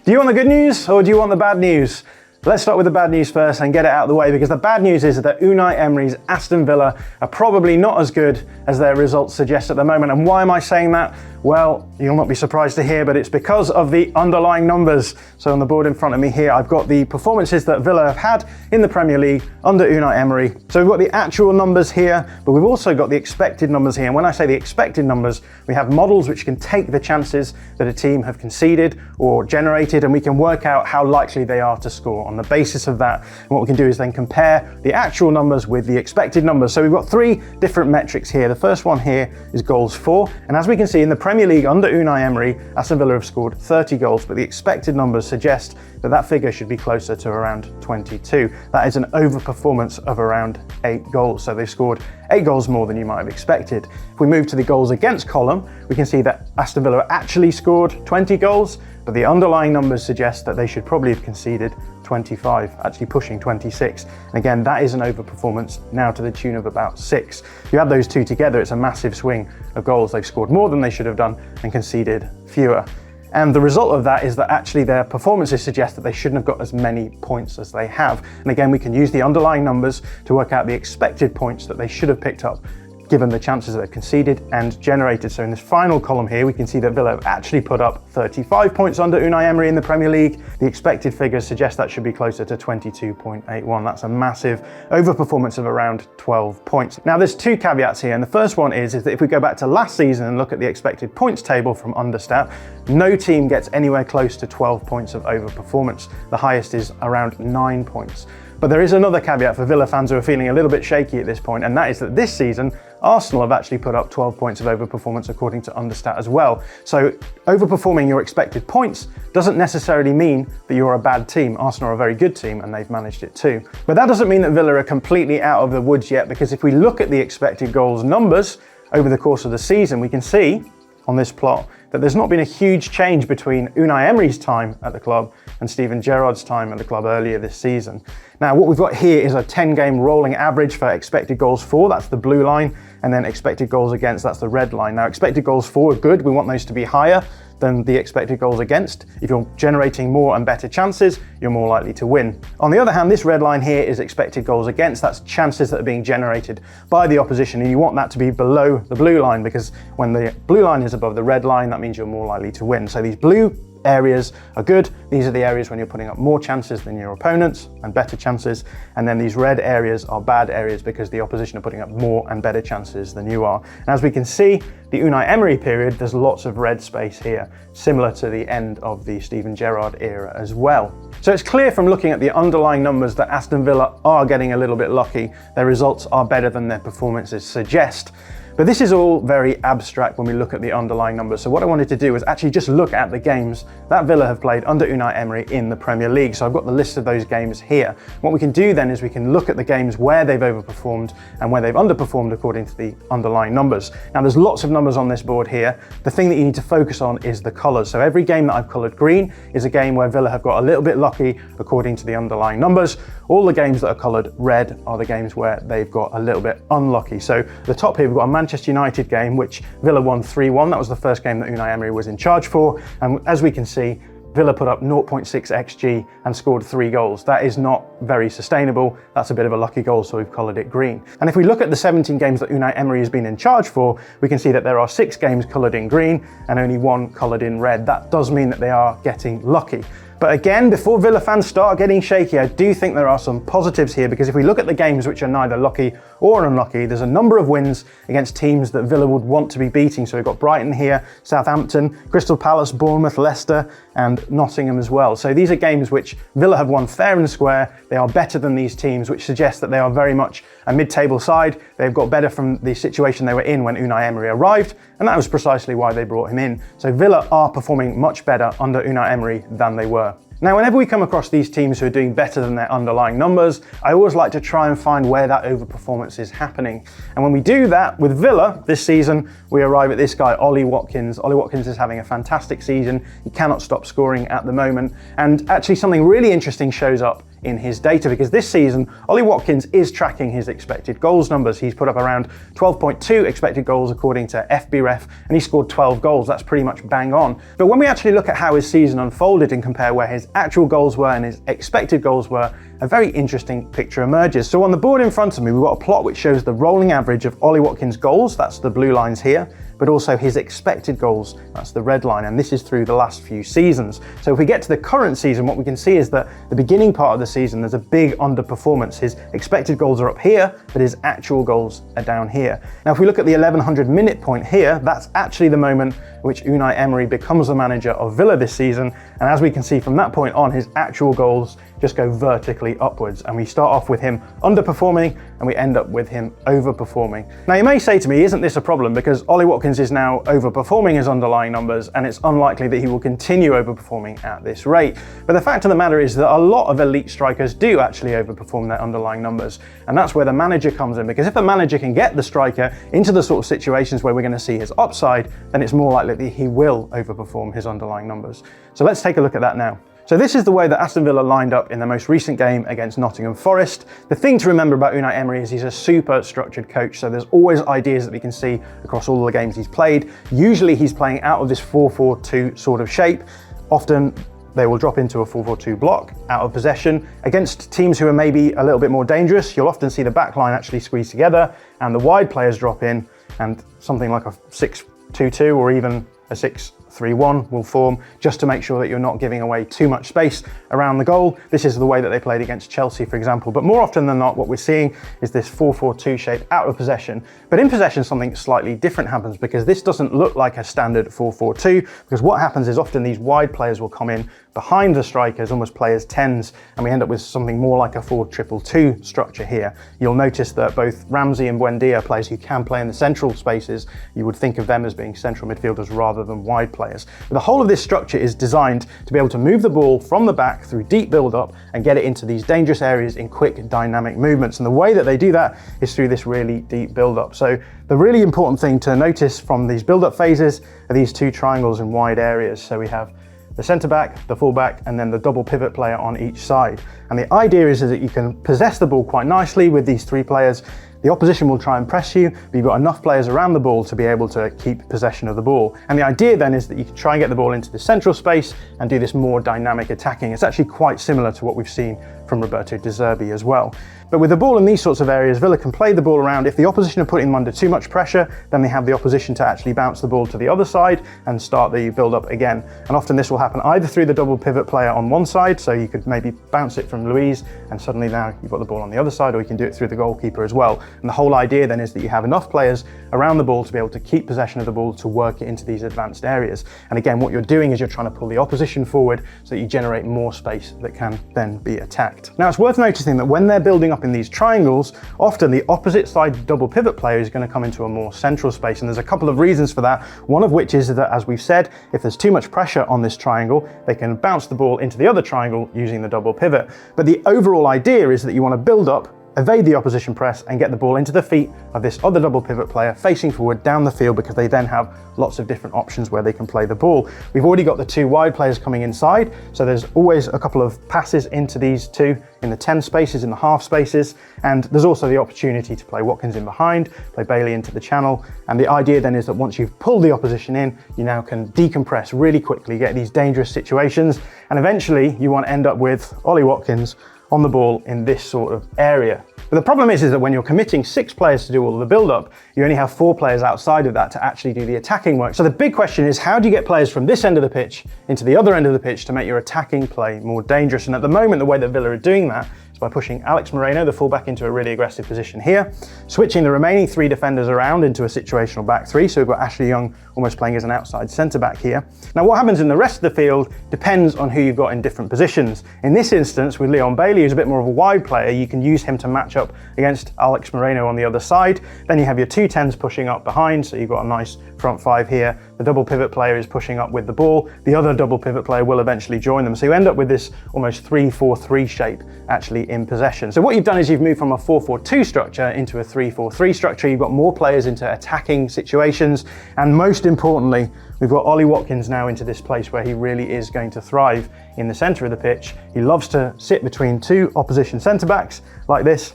Do you want the good news or do you want the bad news? Let's start with the bad news first and get it out of the way, because the bad news is that Unai Emery's Aston Villa are probably not as good as their results suggest at the moment. And why am I saying that? Well, you'll not be surprised to hear, but it's because of the underlying numbers. So on the board in front of me here, I've got the performances that Villa have had in the Premier League under Unai Emery. So we've got the actual numbers here, but we've also got the expected numbers here. And when I say the expected numbers, we have models which can take the chances that a team have conceded or generated, and we can work out how likely they are to score. On the basis of that, and what we can do is then compare the actual numbers with the expected numbers. So we've got three different metrics here. The first one here is goals for, and as we can see in the Premier League under Unai Emery, Aston Villa have scored 30 goals, but the expected numbers suggest that that figure should be closer to around 22. That is an overperformance of around 8 goals. So they've scored 8 goals more than you might have expected. If we move to the goals against column, we can see that Aston Villa actually scored 20 goals, but the underlying numbers suggest that they should probably have conceded 25, actually pushing 26. And again, that is an overperformance now to the tune of about 6. If you add those two together, it's a massive swing of goals. They've scored more than they should have done and conceded fewer. And the result of that is that actually their performances suggest that they shouldn't have got as many points as they have. And again, we can use the underlying numbers to work out the expected points that they should have picked up, given the chances that they've conceded and generated. So in this final column here, we can see that Villa have actually put up 35 points under Unai Emery in the Premier League. The expected figures suggest that should be closer to 22.81. That's a massive overperformance of around 12 points. Now there's two caveats here, and the first one is that if we go back to last season and look at the expected points table from Understat, no team gets anywhere close to 12 points of overperformance. The highest is around 9 points. But there is another caveat for Villa fans who are feeling a little bit shaky at this point, and that is that this season, Arsenal have actually put up 12 points of overperformance according to Understat as well. So overperforming your expected points doesn't necessarily mean that you're a bad team. Arsenal are a very good team and they've managed it too. But that doesn't mean that Villa are completely out of the woods yet, because if we look at the expected goals numbers over the course of the season, we can see on this plot that there's not been a huge change between Unai Emery's time at the club and Steven Gerrard's time at the club earlier this season. Now, what we've got here is a 10-game rolling average for expected goals for, that's the blue line, and then expected goals against, that's the red line. Now, expected goals for are good. We want those to be higher than the expected goals against. If you're generating more and better chances, you're more likely to win. On the other hand, this red line here is expected goals against. That's chances that are being generated by the opposition, and you want that to be below the blue line, because when the blue line is above the red line, that means you're more likely to win. So these blue areas are good. These are the areas when you're putting up more chances than your opponents and better chances. And then these red areas are bad areas because the opposition are putting up more and better chances than you are. And as we can see, the Unai Emery period, there's lots of red space here, similar to the end of the Steven Gerrard era as well. So it's clear from looking at the underlying numbers that Aston Villa are getting a little bit lucky. Their results are better than their performances suggest. But this is all very abstract when we look at the underlying numbers. So what I wanted to do was actually just look at the games that Villa have played under Unai Emery in the Premier League. So I've got the list of those games here. What we can do then is we can look at the games where they've overperformed and where they've underperformed according to the underlying numbers. Now there's lots of numbers on this board here. The thing that you need to focus on is the colours. So every game that I've coloured green is a game where Villa have got a little bit lucky according to the underlying numbers. All the games that are coloured red are the games where they've got a little bit unlucky. So the top here, we've got a Manchester United game, which Villa won 3-1. That was the first game that Unai Emery was in charge for. And as we can see, Villa put up 0.6 XG and scored 3 goals. That is not very sustainable. That's a bit of a lucky goal, so we've coloured it green. And if we look at the 17 games that Unai Emery has been in charge for, we can see that there are 6 games coloured in green and only 1 coloured in red. That does mean that they are getting lucky. But again, before Villa fans start getting shaky, I do think there are some positives here, because if we look at the games which are neither lucky or unlucky, there's a number of wins against teams that Villa would want to be beating. So we've got Brighton here, Southampton, Crystal Palace, Bournemouth, Leicester, and Nottingham as well. So these are games which Villa have won fair and square. They are better than these teams, which suggests that they are very much a mid-table side. They've got better from the situation they were in when Unai Emery arrived, and that was precisely why they brought him in. So Villa are performing much better under Unai Emery than they were. Now, whenever we come across these teams who are doing better than their underlying numbers, I always like to try and find where that overperformance is happening. And when we do that with Villa this season, we arrive at this guy, Ollie Watkins. Ollie Watkins is having a fantastic season. He cannot stop scoring at the moment. And actually something really interesting shows up in his data, because this season, Ollie Watkins is tracking his expected goals numbers. He's put up around 12.2 expected goals according to FBref, and he scored 12 goals. That's pretty much bang on. But when we actually look at how his season unfolded and compare where his actual goals were and his expected goals were, a very interesting picture emerges. So on the board in front of me, we've got a plot which shows the rolling average of Ollie Watkins' goals, that's the blue lines here, but also his expected goals, that's the red line, and this is through the last few seasons. So if we get to the current season, what we can see is that the beginning part of the season, there's a big underperformance. His expected goals are up here, but his actual goals are down here. Now, if we look at the 1100 minute point here, that's actually the moment at which Unai Emery becomes the manager of Villa this season, and as we can see from that point on, his actual goals just go vertically upwards, and we start off with him underperforming and we end up with him overperforming. Now you may say to me, isn't this a problem, because Ollie Watkins is now overperforming his underlying numbers and it's unlikely that he will continue overperforming at this rate. But the fact of the matter is that a lot of elite strikers do actually overperform their underlying numbers, and that's where the manager comes in, because if the manager can get the striker into the sort of situations where we're going to see his upside, then it's more likely that he will overperform his underlying numbers. So let's take a look at that now. So this is the way that Aston Villa lined up in their most recent game against Nottingham Forest. The thing to remember about Unai Emery is he's a super structured coach, so there's always ideas that we can see across all the games he's played. Usually he's playing out of this 4-4-2 sort of shape. Often they will drop into a 4-4-2 block out of possession. Against teams who are maybe a little bit more dangerous, you'll often see the back line actually squeeze together and the wide players drop in, and something like a 6-2-2 or even a 6-3-1 will form, just to make sure that you're not giving away too much space around the goal. This is the way that they played against Chelsea, for example. But more often than not, what we're seeing is this 4-4-2 shape out of possession. But in possession, something slightly different happens, because this doesn't look like a standard 4-4-2, because what happens is often these wide players will come in behind the strikers, almost play as 10s, and we end up with something more like a 4-2-2 structure here. You'll notice that both Ramsey and Buendia, players who can play in the central spaces, you would think of them as being central midfielders rather than wide players. But the whole of this structure is designed to be able to move the ball from the back through deep build-up and get it into these dangerous areas in quick, dynamic movements. And the way that they do that is through this really deep build-up. So the really important thing to notice from these build-up phases are these two triangles in wide areas. So we have the centre-back, the full-back, and then the double pivot player on each side. And the idea is that you can possess the ball quite nicely with these three players. The opposition will try and press you, but you've got enough players around the ball to be able to keep possession of the ball. And the idea then is that you can try and get the ball into the central space and do this more dynamic attacking. It's actually quite similar to what we've seen from Roberto De Zerbi as well. But with the ball in these sorts of areas, Villa can play the ball around. If the opposition are putting them under too much pressure, then they have the opposition to actually bounce the ball to the other side and start the build-up again. And often this will happen either through the double pivot player on one side, so you could maybe bounce it from Luiz, and suddenly now you've got the ball on the other side, or you can do it through the goalkeeper as well. And the whole idea then is that you have enough players around the ball to be able to keep possession of the ball to work it into these advanced areas. And again, what you're doing is you're trying to pull the opposition forward so that you generate more space that can then be attacked. Now, it's worth noticing that when they're building up in these triangles, often the opposite side double pivot player is going to come into a more central space, and there's a couple of reasons for that. One of which is that, as we've said, if there's too much pressure on this triangle, they can bounce the ball into the other triangle using the double pivot. But the overall idea is that you want to build up, evade the opposition press, and get the ball into the feet of this other double pivot player facing forward down the field, because they then have lots of different options where they can play the ball. We've already got the two wide players coming inside, so there's always a couple of passes into these two in the 10 spaces, in the half spaces, and there's also the opportunity to play Watkins in behind, play Bailey into the channel, and the idea then is that once you've pulled the opposition in, you now can decompress really quickly, get these dangerous situations, and eventually you want to end up with Ollie Watkins on the ball in this sort of area. But the problem is that when you're committing 6 players to do all of the build-up, you only have 4 players outside of that to actually do the attacking work. So the big question is, how do you get players from this end of the pitch into the other end of the pitch to make your attacking play more dangerous? And at the moment, the way that Villa are doing that is by pushing Alex Moreno, the fullback, into a really aggressive position here, switching the remaining 3 defenders around into a situational back 3. So we've got Ashley Young almost playing as an outside centre-back here. Now, what happens in the rest of the field depends on who you've got in different positions. In this instance, with Leon Bailey, who's a bit more of a wide player, you can use him to match up against Alex Moreno on the other side. Then you have your 2 10s pushing up behind, so you've got a nice front 5 here. The double pivot player is pushing up with the ball. The other double pivot player will eventually join them. So you end up with this almost 3-4-3 shape actually in possession. So what you've done is you've moved from a 4-4-2 structure into a 3-4-3 structure. You've got more players into attacking situations, and most most importantly, we've got Ollie Watkins now into this place where he really is going to thrive in the centre of the pitch. He loves to sit between two opposition centre-backs like this.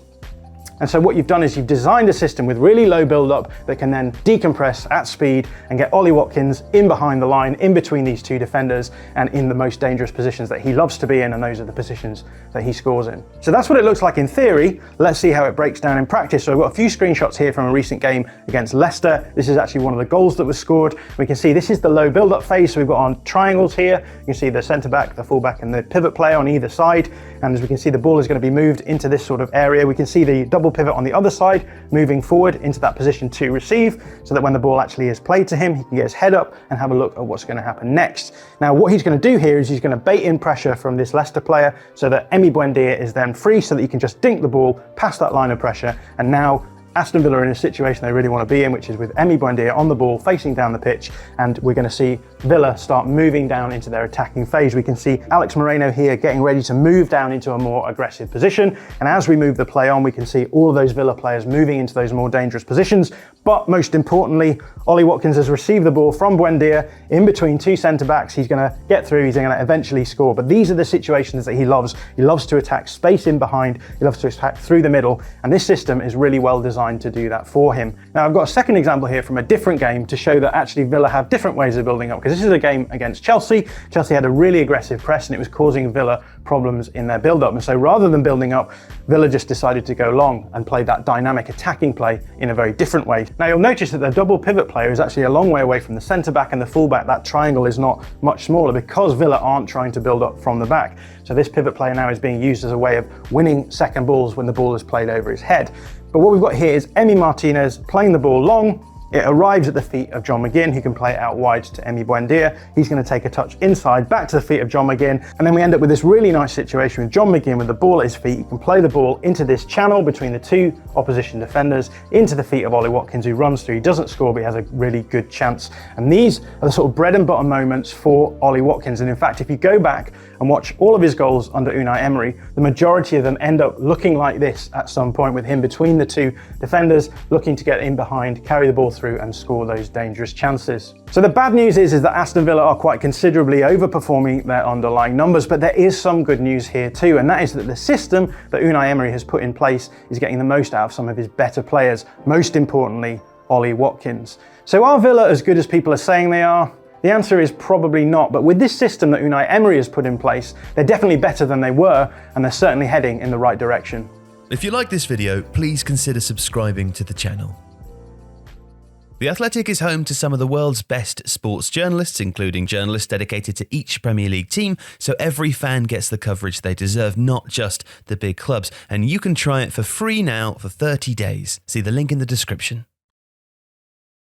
And so what you've done is you've designed a system with really low build-up that can then decompress at speed and get Ollie Watkins in behind the line, in between these two defenders, and in the most dangerous positions that he loves to be in, and those are the positions that he scores in. So that's what it looks like in theory. Let's see how it breaks down in practice. So I've got a few screenshots here from a recent game against Leicester. This is actually one of the goals that was scored. We can see this is the low build-up phase. So we've got on triangles here. You can see the centre-back, the full-back, and the pivot player on either side. And as we can see, the ball is going to be moved into this sort of area. We can see the double pivot on the other side moving forward into that position to receive, so that when the ball actually is played to him, he can get his head up and have a look at what's going to happen next. Now what he's going to do here is he's going to bait in pressure from this Leicester player so that Emi Buendia is then free, so that he can just dink the ball past that line of pressure. And now Aston Villa are in a situation they really want to be in, which is with Emi Buendia on the ball facing down the pitch, and we're going to see Villa start moving down into their attacking phase. We can see Alex Moreno here getting ready to move down into a more aggressive position, and as we move the play on, we can see all of those Villa players moving into those more dangerous positions. But most importantly, Ollie Watkins has received the ball from Buendia in between two centre-backs. He's going to get through, he's going to eventually score. But these are the situations that he loves. He loves to attack space in behind, he loves to attack through the middle, and this system is really well designed to do that for him. Now I've got a second example here from a different game to show that actually Villa have different ways of building up, because this is a game against Chelsea. Chelsea had a really aggressive press and it was causing Villa problems in their build-up. And so rather than building up, Villa just decided to go long and play that dynamic attacking play in a very different way. Now you'll notice that the double pivot player is actually a long way away from the centre-back and the full-back. That triangle is not much smaller because Villa aren't trying to build up from the back. So this pivot player now is being used as a way of winning second balls when the ball is played over his head. But what we've got here is Emi Martinez playing the ball long. It arrives at the feet of Jon McGinn, who can play it out wide to Emi Buendia. He's going to take a touch inside, back to the feet of Jon McGinn, and then we end up with this really nice situation with Jon McGinn with the ball at his feet. He can play the ball into this channel between the two opposition defenders, into the feet of Ollie Watkins, who runs through. He doesn't score, but he has a really good chance. And these are the sort of bread and butter moments for Ollie Watkins. And in fact, if you go back and watch all of his goals under Unai Emery, the majority of them end up looking like this at some point, with him between the two defenders, looking to get in behind, carry the ball through and score those dangerous chances. So the bad news is that Aston Villa are quite considerably overperforming their underlying numbers, but there is some good news here too, and that is that the system that Unai Emery has put in place is getting the most out of some of his better players, most importantly, Ollie Watkins. So are Villa as good as people are saying they are? The answer is probably not, but with this system that Unai Emery has put in place, they're definitely better than they were, and they're certainly heading in the right direction. If you like this video, please consider subscribing to the channel. The Athletic is home to some of the world's best sports journalists, including journalists dedicated to each Premier League team, so every fan gets the coverage they deserve, not just the big clubs. And you can try it for free now for 30 days. See the link in the description.